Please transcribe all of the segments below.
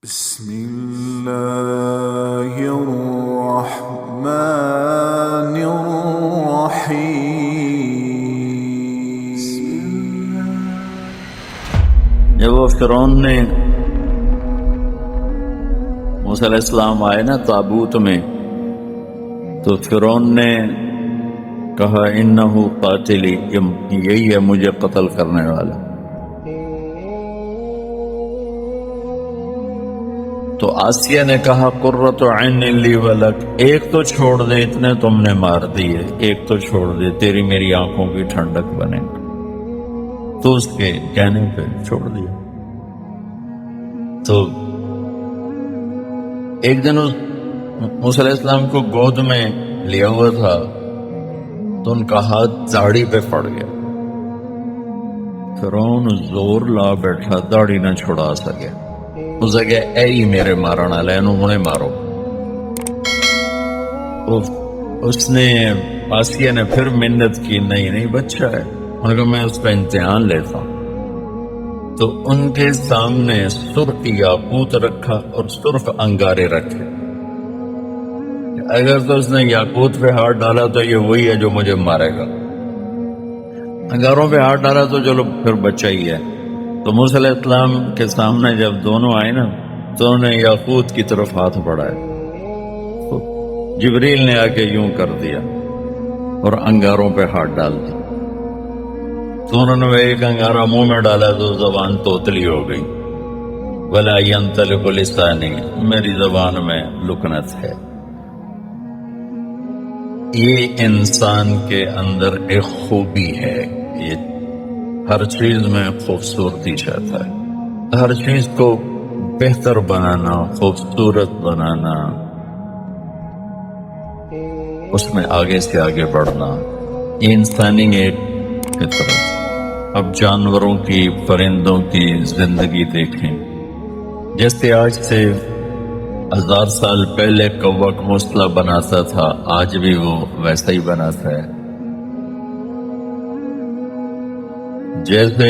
بسم الله الرحمن الرحيم. جب وہ فرعون نے موسیٰ علیہ السلام آئے نا تابوت میں، تو فرعون نے کہا انہو قاتلی، یہی ہے مجھے قتل کرنے والا. تو آسیہ نے کہا قرۃ عین لی ولک، ایک تو چھوڑ دے، اتنے تم نے مار دیے، ایک تو چھوڑ دے، تیری میری آنکھوں کی ٹھنڈک بنے. تو اس کے کہنے پہ چھوڑ دیا. تو ایک دن اس موسیٰ علیہ السلام کو گود میں لیا ہوا تھا، تو ان کا ہاتھ داڑھی پہ پڑ گیا. فرعون زور لا بیٹھا، داڑھی نہ چھڑا سکے. اسے کہ اے ہی میرے مارن والے، انہیں مارو. اس نے آسیہ نے پھر منت کی، نہیں بچہ ہے. انہوں نے کہا میں اس کا امتحان لیتا ہوں. تو ان کے سامنے سرخ یاقوت رکھا اور سرخ انگارے رکھے. اگر تو اس نے یاقوت پہ ہاتھ ڈالا تو یہ وہی ہے جو مجھے مارے گا، انگاروں پہ ہاتھ ڈالا تو چلو پھر بچہ ہی ہے. تو موسیٰ علیہ السلام کے سامنے جب دونوں آئے نا، تو انہوں نے یاقوت کی طرف ہاتھ بڑھایا. جبریل نے آ کے یوں کر دیا اور انگاروں پہ ہاتھ ڈال دیا. تو انہوں نے ایک انگارہ منہ میں ڈالا تو زبان توتلی ہو گئی. وَلَا يَنْطَلِقُ لِسَانِي، میری زبان میں لکنت ہے. یہ انسان کے اندر ایک خوبی ہے، یہ ہر چیز میں خوبصورتی چاہتا ہے، ہر چیز کو بہتر بنانا، خوبصورت بنانا، اس میں آگے سے آگے بڑھنا. یہ انسانی ایک فطرت. اب جانوروں کی، پرندوں کی زندگی دیکھیں. جیسے آج سے 1000 سال پہلے کوا گھونسلہ بناتا تھا، آج بھی وہ ویسا ہی بناتا ہے. جیسے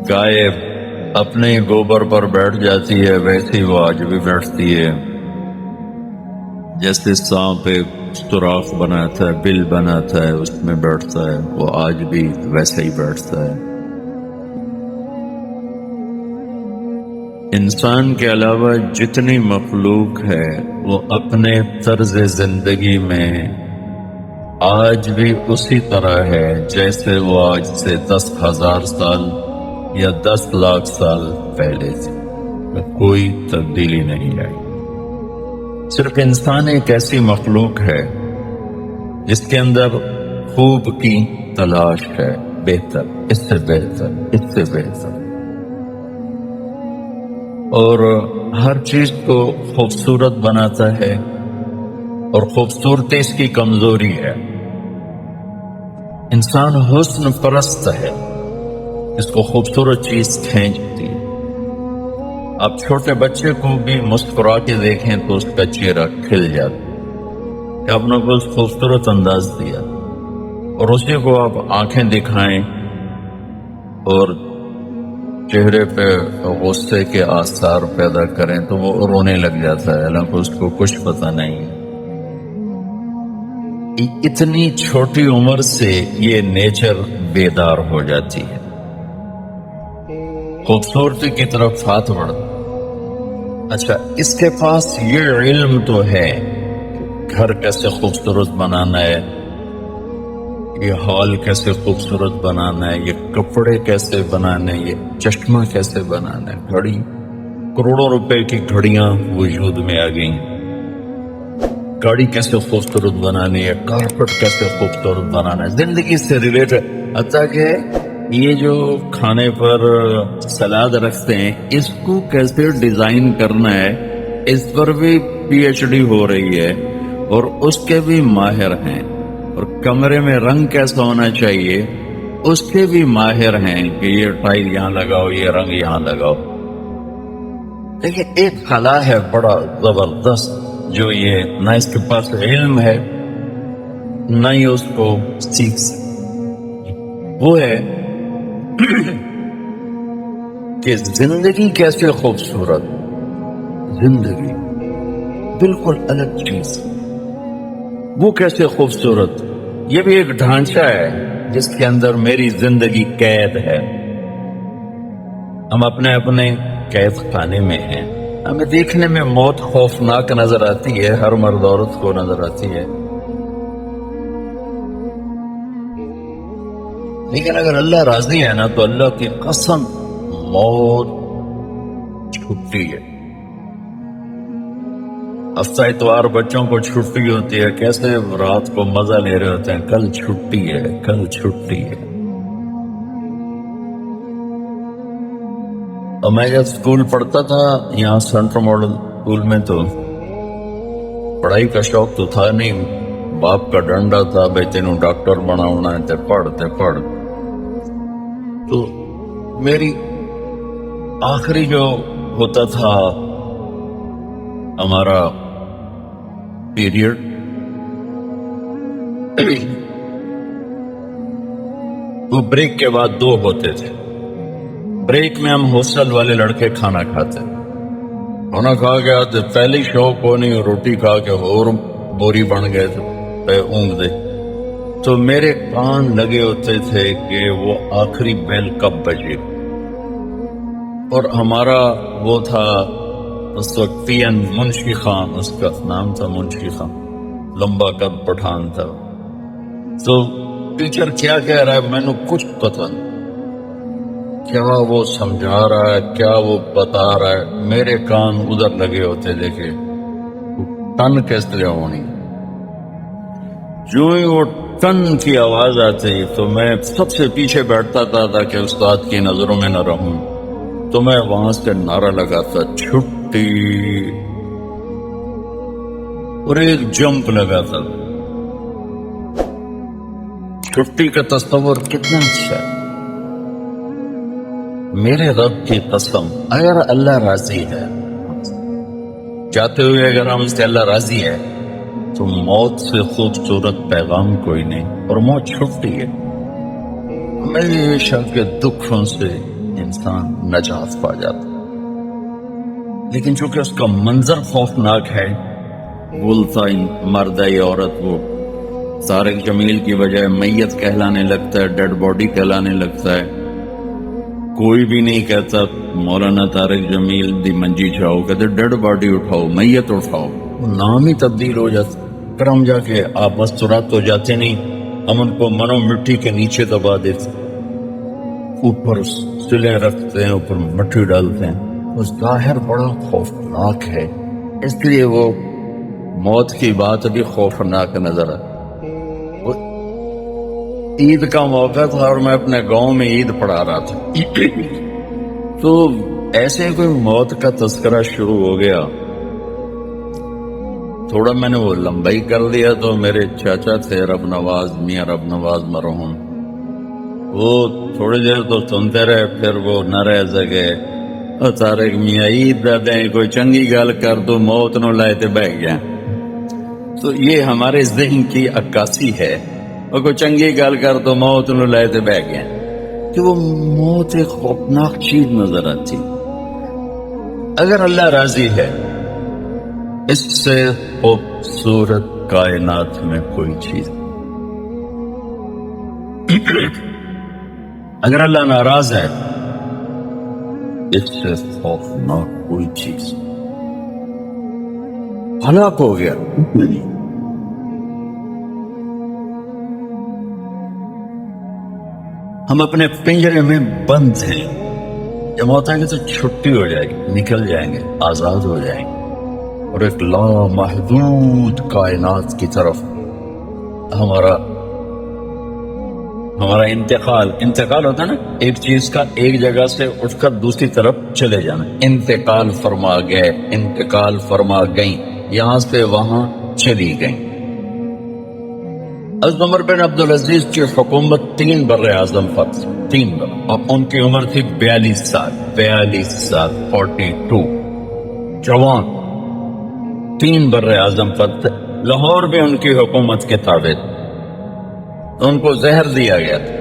گائے اپنے گوبر پر بیٹھ جاتی ہے، ویسے ہی وہ آج بھی بیٹھتی ہے. جیسے سانپ ایک سوراخ بناتا ہے، بل بناتا ہے، اس میں بیٹھتا ہے، وہ آج بھی ویسے ہی بیٹھتا ہے. انسان کے علاوہ جتنی مخلوق ہے وہ اپنے طرز زندگی میں آج بھی اسی طرح ہے جیسے وہ آج سے 10,000 سال یا 10 لاکھ سال پہلے تھے. کوئی تبدیلی نہیں آئی. صرف انسان ایک ایسی مخلوق ہے جس کے اندر خوب کی تلاش ہے، بہتر، اس سے بہتر، اس سے بہتر، اور ہر چیز کو خوبصورت بناتا ہے، اور خوبصورتی اس کی کمزوری ہے. انسان حسن پرست ہے، اس کو خوبصورت چیز کھینچتی ہے. آپ چھوٹے بچے کو بھی مسکرا کے دیکھیں تو اس کا چہرہ کھل جاتا ہے کہ آپ نے کو خوبصورت انداز دیا. اور اسی کو آپ آنکھیں دکھائیں اور چہرے پہ غصے کے آثار پیدا کریں تو وہ رونے لگ جاتا ہے، حالانکہ اس کو کچھ پتہ نہیں. اتنی چھوٹی عمر سے یہ نیچر بیدار ہو جاتی ہے، خوبصورتی کی طرف ہاتھ بڑھتا. اچھا، اس کے پاس یہ علم تو ہے گھر کیسے خوبصورت بنانا ہے، یہ ہال کیسے خوبصورت بنانا ہے، یہ کپڑے کیسے بنانے ہیں، یہ چشمہ کیسے بنانا ہے. گھڑی، کروڑوں روپے کی گھڑیاں وجود میں آ گئیں. گاڑی کیسے خوبصورت بنانی ہے، کارپٹ کیسے خوبصورت بنانا ہے، زندگی سے ریلیٹڈ. حتیٰ کہ یہ جو کھانے پر سلاد رکھتے ہیں، اس کو کیسے ڈیزائن کرنا ہے، اس پر بھی PhD ہو رہی ہے، اور اس کے بھی ماہر ہیں. اور کمرے میں رنگ کیسا ہونا چاہیے، اس کے بھی ماہر ہیں کہ یہ ٹائل یہاں لگاؤ، یہ رنگ یہاں لگاؤ. لیکن ایک خلا ہے بڑا زبردست، جو یہ نہ اس کے پاس علم ہے نہ ہی اس کو سیکھ سکتے. وہ ہے کہ زندگی کیسے خوبصورت، زندگی بالکل الگ چیز، وہ کیسے خوبصورت، یہ بھی ایک ڈھانچہ ہے جس کے اندر میری زندگی قید ہے۔ ہم اپنے اپنے قید خانے میں ہیں۔ ہمیں دیکھنے میں موت خوفناک نظر آتی ہے، ہر مرد عورت کو نظر آتی ہے، لیکن اگر اللہ راضی ہے نا تو اللہ کی قسم موت چھٹی ہے۔ ہفتہ اتوار بچوں کو چھٹی ہوتی ہے، کیسے رات کو مزہ لے رہے ہوتے ہیں، کل چھٹی ہے، کل چھٹی ہے۔ اور میں جب اسکول پڑھتا تھا یہاں سینٹرل ماڈل اسکول میں، تو پڑھائی کا شوق تو تھا نہیں، باپ کا ڈنڈا تھا، بھائی تینوں ڈاکٹر بنا ہونا ہے، تے پڑھ۔ تو میری آخری جو ہوتا تھا ہمارا پیریڈ، وہ بریک کے بعد 2 ہوتے تھے۔ بریک میں ہم ہاسٹل والے لڑکے کھانا کھاتے، کھانا کھا کے آتے، پہلی شوق ہونی روٹی کھا کے اور بوری بن گئے تھے اونگ دے، تو میرے کان لگے ہوتے تھے کہ وہ آخری بیل کب بجے، اور ہمارا وہ تھا اس وقت پی این منشی خان، اس کا نام تھا منشی خان، لمبا قد پٹھان تھا۔ تو ٹیچر کیا کہہ رہا ہے میں نے کچھ پتہ نہیں، کیا وہ سمجھا رہا ہے، کیا وہ بتا رہا ہے، میرے کان ادھر لگے ہوتے دیکھے ٹن کیس لے ہونی۔ جو ہی وہ ٹن کی آواز آتی تو میں سب سے پیچھے بیٹھتا تھا تاکہ استاد کی نظروں میں نہ رہوں، تو میں وہاں سے نعرہ لگاتا چھٹی، اور ایک جمپ لگاتا۔ چھٹی کا تصور کتنا اچھا ہے۔ میرے رب کی قسم، اگر اللہ راضی ہے، چاہتے ہوئے اگر ہم سے اللہ راضی ہے، تو موت سے خوبصورت پیغام کوئی نہیں، اور موت چھٹی ہے۔ ہمیشہ کے دکھوں سے انسان نجات پا جاتا، لیکن چونکہ اس کا منظر خوفناک ہے، بولتا مرد یا عورت وہ طارق جمیل کی بجائے میت کہلانے لگتا ہے، ڈیڈ باڈی کہلانے لگتا ہے۔ کوئی بھی نہیں کہتا مولانا طارق جمیل دی منجی چاہو، کہتے ڈیڈ باڈی اٹھاؤ، میت اٹھاؤ، نام ہی تبدیل ہو جاتا۔ پھر ہم جا کے آپس تو رات تو جاتے نہیں، ہم ان کو منو مٹی کے نیچے دبا دیتے، اوپر سلے رکھتے ہیں، اوپر مٹی ڈالتے ہیں۔ اس ظاہر بڑا خوفناک ہے، اس لیے وہ موت کی بات بھی خوفناک نظر آتی۔ عید کا موقع تھا اور میں اپنے گاؤں میں عید پڑھا رہا تھا، تو ایسے کوئی موت کا تذکرہ شروع ہو گیا، تھوڑا میں نے وہ لمبائی کر لیا، تو میرے چاچا تھے رب نواز، میاں رب نواز مرحوم، وہ تھوڑی دیر تو سنتے رہے، پھر وہ نہ رہ سکے، طارق میاں عید دے دیں، کوئی چنگی گل کر دو، موت نو لائے تے بہ گیا۔ تو یہ ہمارے ذہن کی عکاسی ہے، اور کوئی چنگی گل کر دو، موت نو لائے تے بہ گیا، کہ وہ موت ایک خوفناک چیز نظر آتی۔ اگر اللہ راضی ہے، اس سے خوبصورت کائنات میں کوئی چیز، اگر اللہ ناراض ہے، اس سے خوفناک کوئی چیز، ہلاک ہو گیا۔ ہم اپنے پنجرے میں بند ہیں، جب ہوتا ہے کہ تو چھٹی ہو جائے گی، نکل جائیں گے، آزاد ہو جائیں گے، اور ایک لامحدود کائنات کی طرف ہمارا انتقال ہوتا ہے نا، ایک چیز کا ایک جگہ سے اٹھ کر دوسری طرف چلے جانا، انتقال فرما گئے، انتقال فرما گئیں، یہاں سے وہاں چلی گئیں۔ حضرت عمر بن عبدالعزیز کی حکومت 3 بر اعظم پر، 3 بر، اور ان کی عمر تھی 42 سال 42، جوان، 3 بر اعظم پر تھے، لاہور بھی ان کی حکومت کے تابع تھے، تو ان کو زہر دیا گیا تھا،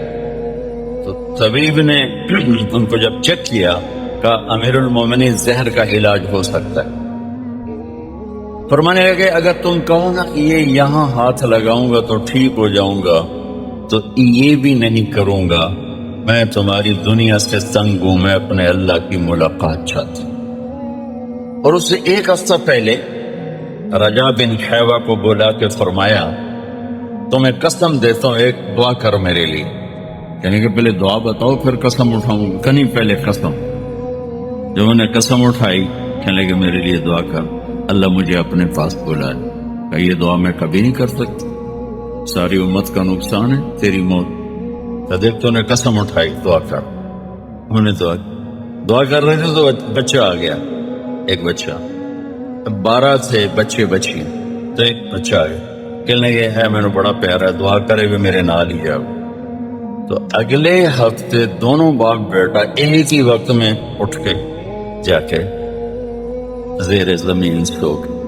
تو طبیب نے ان کو جب چیک کیا کہ امیر المومنین زہر کا علاج ہو سکتا ہے. فرمانے لگے اگر تم کہو نا کہ یہ یہاں ہاتھ لگاؤں گا تو ٹھیک ہو جاؤں گا تو یہ بھی نہیں کروں گا. میں تمہاری دنیا سے تنگ ہوں، میں اپنے اللہ کی ملاقات چاہتا ہوں. اور اس سے ایک ہفتہ پہلے رجا بن حیوہ کو بلا کے فرمایا تمہیں قسم دیتا ہوں ایک دعا کر میرے لیے. یعنی کہ پہلے دعا بتاؤ پھر قسم اٹھاؤں گا، کہ نہیں پہلے قسم. جب انہیں قسم اٹھائی کہنے لگے میرے لیے دعا کر، اللہ مجھے اپنے پاس بلائے. کہ یہ دعا میں کبھی نہیں کر سکتا، ساری امت کا نقصان ہے، تیری موت. تو دیکھ تو انہیں قسم اٹھائی دعا کر. انہوں نے دعا کر رہے تھے تو بچہ آ گیا، ایک بچہ. 12 تھے بچے بچی تو ایک بچہ آ گیا. کہنے لگے ہے میں نے بڑا پیارا ہے، دعا کرے ہوئے میرے نال ہی جاؤ. تو اگلے ہفتے دونوں باپ بیٹا ایک ہی وقت میں اٹھ کے جا کے زیر زمین سو گئے.